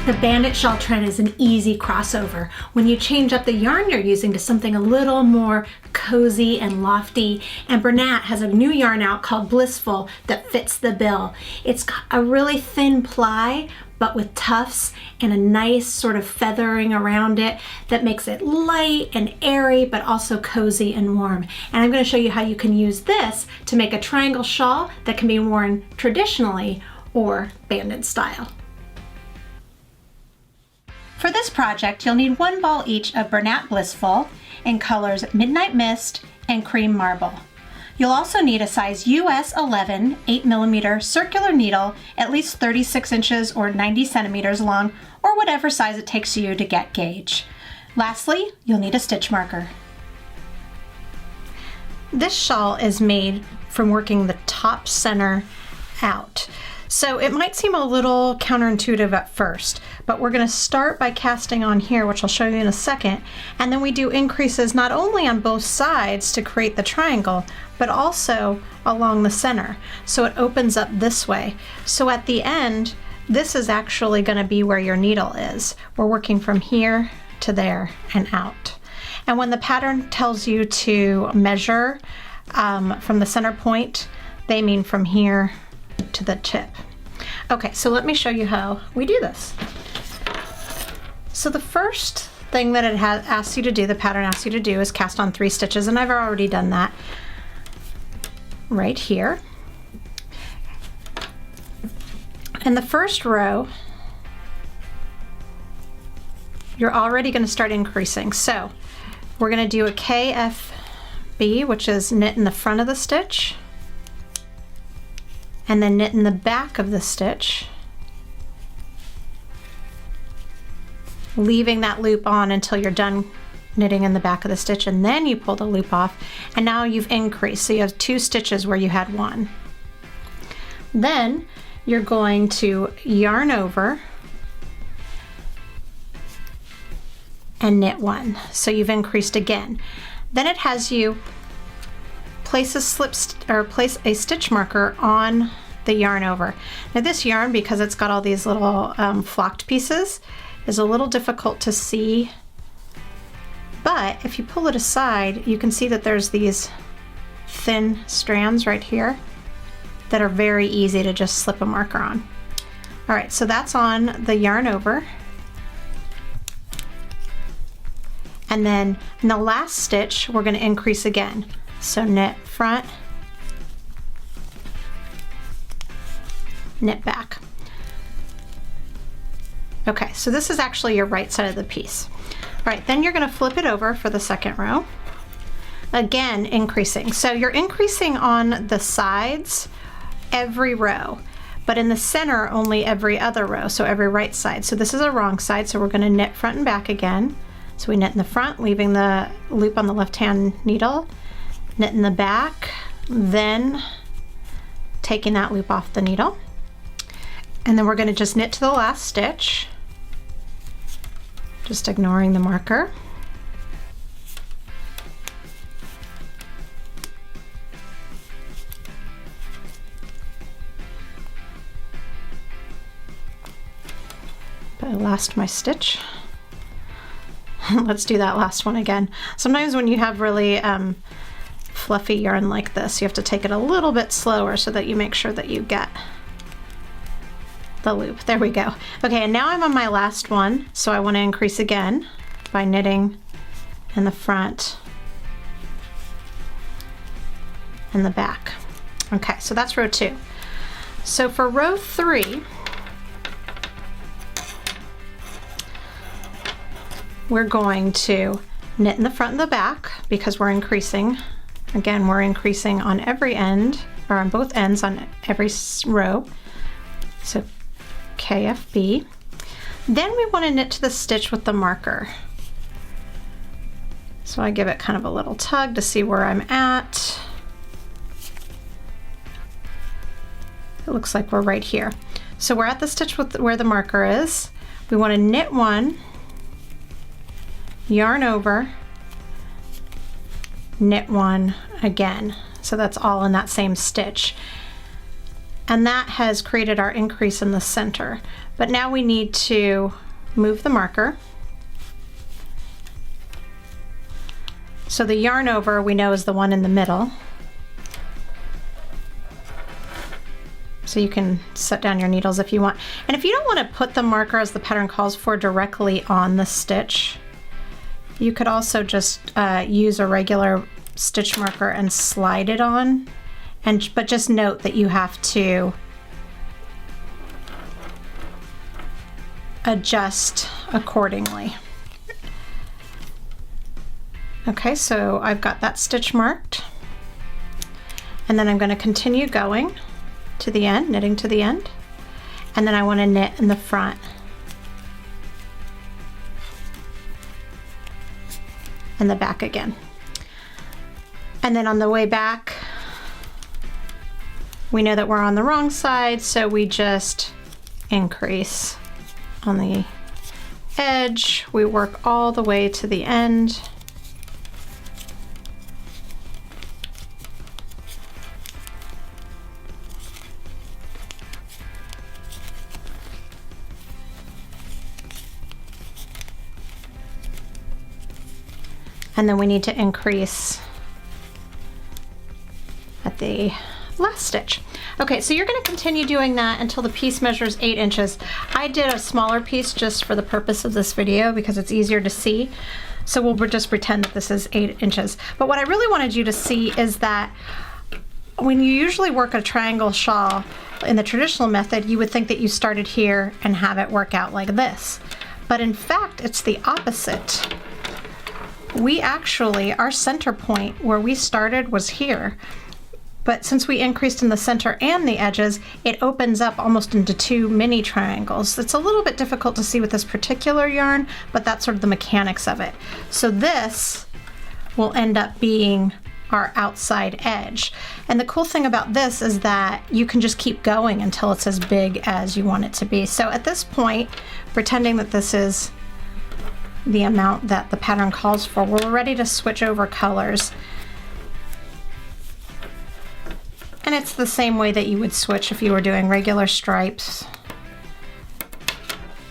The bandit shawl trend is an easy crossover when you change up the yarn you're using to something a little more cozy and lofty, and Bernat has a new yarn out called Blissful that fits the bill. It's got a really thin ply but with tufts and a nice sort of feathering around it that makes it light and airy but also cozy and warm. And I'm going to show you how you can use this to make a triangle shawl that can be worn traditionally or bandit style. For this project, you'll need 1 ball each of Bernat Blissful in colors Midnight Mist and Cream Marble. You'll also need a size US 11 8mm circular needle, at least 36 inches or 90 centimeters long, or whatever size it takes you to get gauge. Lastly, you'll need a stitch marker. This shawl is made from working the top center out. So it might seem a little counterintuitive at first, but we're going to start by casting on here, which I'll show you in a second, and then we do increases not only on both sides to create the triangle, but also along the center. So it opens up this way. So at the end, this is actually going to be where your needle is. We're working from here to there and out. And when the pattern tells you to measure from the center point, they mean from here to the tip. Okay, so let me show you how we do this. So the first thing that it asks you to do, the pattern asks you to do, is cast on 3 stitches, and I've already done that right here. In the first row, you're already going to start increasing. So we're going to do a KFB, which is knit in the front of the stitch, and then knit in the back of the stitch, leaving that loop on until you're done knitting in the back of the stitch, and then you pull the loop off, and now you've increased. So you have 2 stitches where you had 1. Then you're going to yarn over and knit 1. So you've increased again. Then it has you place a stitch marker on the yarn over. Now this yarn, because it's got all these little flocked pieces, is a little difficult to see, but if you pull it aside, you can see that there's these thin strands right here that are very easy to just slip a marker on. All right, so that's on the yarn over. And then in the last stitch, we're going to increase again. So knit front, knit back. Okay, so this is actually your right side of the piece. All right, then you're going to flip it over for the second row. Again, increasing. So you're increasing on the sides every row, but in the center only every other row, so every right side. So this is a wrong side, so we're going to knit front and back again. So we knit in the front, leaving the loop on the left-hand needle, knit in the back, then taking that loop off the needle. And then we're going to just knit to the last stitch, just ignoring the marker. But I lost my stitch. Let's do that last one again. Sometimes when you have really fluffy yarn like this, you have to take it a little bit slower so that you make sure that you get the loop. There we go. Okay, and now I'm on my last one, so I want to increase again by knitting in the front and the back. Okay, so that's row 2. So for row 3, we're going to knit in the front and the back because we're increasing. Again, we're increasing on every end, or on both ends on every row. So KFB. Then we want to knit to the stitch with the marker. So I give it kind of a little tug to see where I'm at. It looks like we're right here. So we're at the stitch with where the marker is. We want to knit 1, yarn over, knit 1 again. So that's all in that same stitch. And that has created our increase in the center. But now we need to move the marker. So the yarn over we know is the one in the middle. So you can set down your needles if you want. And if you don't want to put the marker, as the pattern calls for, directly on the stitch, you could also just use a regular stitch marker and slide it on. But just note that you have to adjust accordingly. Okay, so I've got that stitch marked. And then I'm going to continue going to the end, knitting to the end. And then I want to knit in the front. And the back again. And then on the way back, we know that we're on the wrong side, so we just increase on the edge. We work all the way to the end. And then we need to increase at the last stitch. Okay, so you're going to continue doing that until the piece measures 8 inches. I did a smaller piece just for the purpose of this video because it's easier to see. So we'll just pretend that this is 8 inches. But what I really wanted you to see is that when you usually work a triangle shawl in the traditional method, you would think that you started here and have it work out like this. But in fact, it's the opposite. We actually, our center point where we started was here. But since we increased in the center and the edges, it opens up almost into 2 mini triangles. It's a little bit difficult to see with this particular yarn, but that's sort of the mechanics of it. So this will end up being our outside edge. And the cool thing about this is that you can just keep going until it's as big as you want it to be. So at this point, pretending that this is the amount that the pattern calls for, we're ready to switch over colors. And it's the same way that you would switch if you were doing regular stripes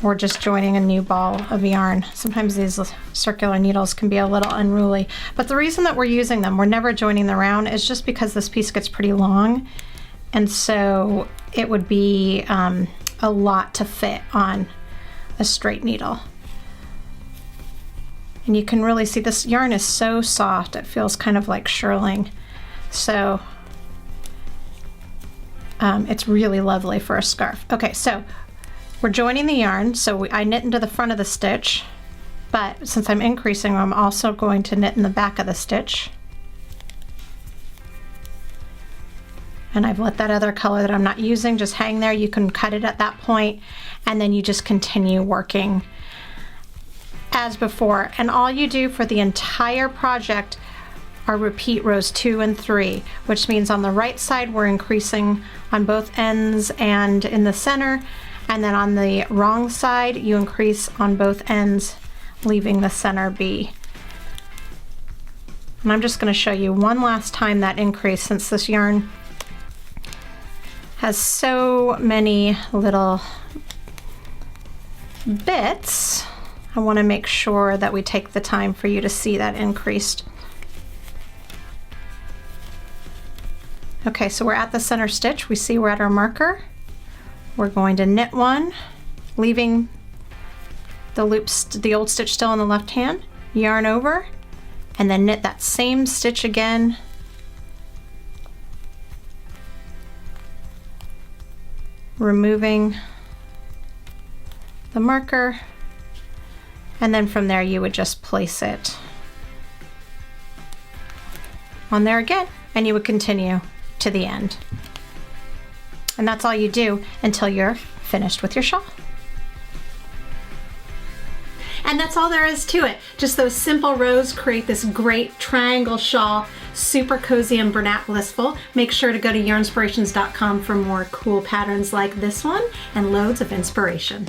or just joining a new ball of yarn. Sometimes these circular needles can be a little unruly, but the reason that we're using them, we're never joining them around, is just because this piece gets pretty long, and so it would be a lot to fit on a straight needle. And you can really see this yarn is so soft, it feels kind of like shirling. So it's really lovely for a scarf. Okay, so we're joining the yarn, so I knit into the front of the stitch, but since I'm increasing, I'm also going to knit in the back of the stitch. And I've let that other color that I'm not using just hang there. You can cut it at that point, and then you just continue working as before. And all you do for the entire project are repeat rows 2 and 3, which means on the right side we're increasing on both ends and in the center, and then on the wrong side you increase on both ends, leaving the center be. And I'm just going to show you one last time that increase, since this yarn has so many little bits. I want to make sure that we take the time for you to see that increased. Okay, so we're at the center stitch. We see we're at our marker. We're going to knit one, leaving the loops, the old stitch still in the left hand, yarn over, and then knit that same stitch again. Removing the marker, and then from there you would just place it on there again, and you would continue to the end. And that's all you do until you're finished with your shawl. And that's all there is to it. Just those simple rows create this great triangle shawl, super cozy and Bernat Blissful. Make sure to go to yarnspirations.com for more cool patterns like this one and loads of inspiration.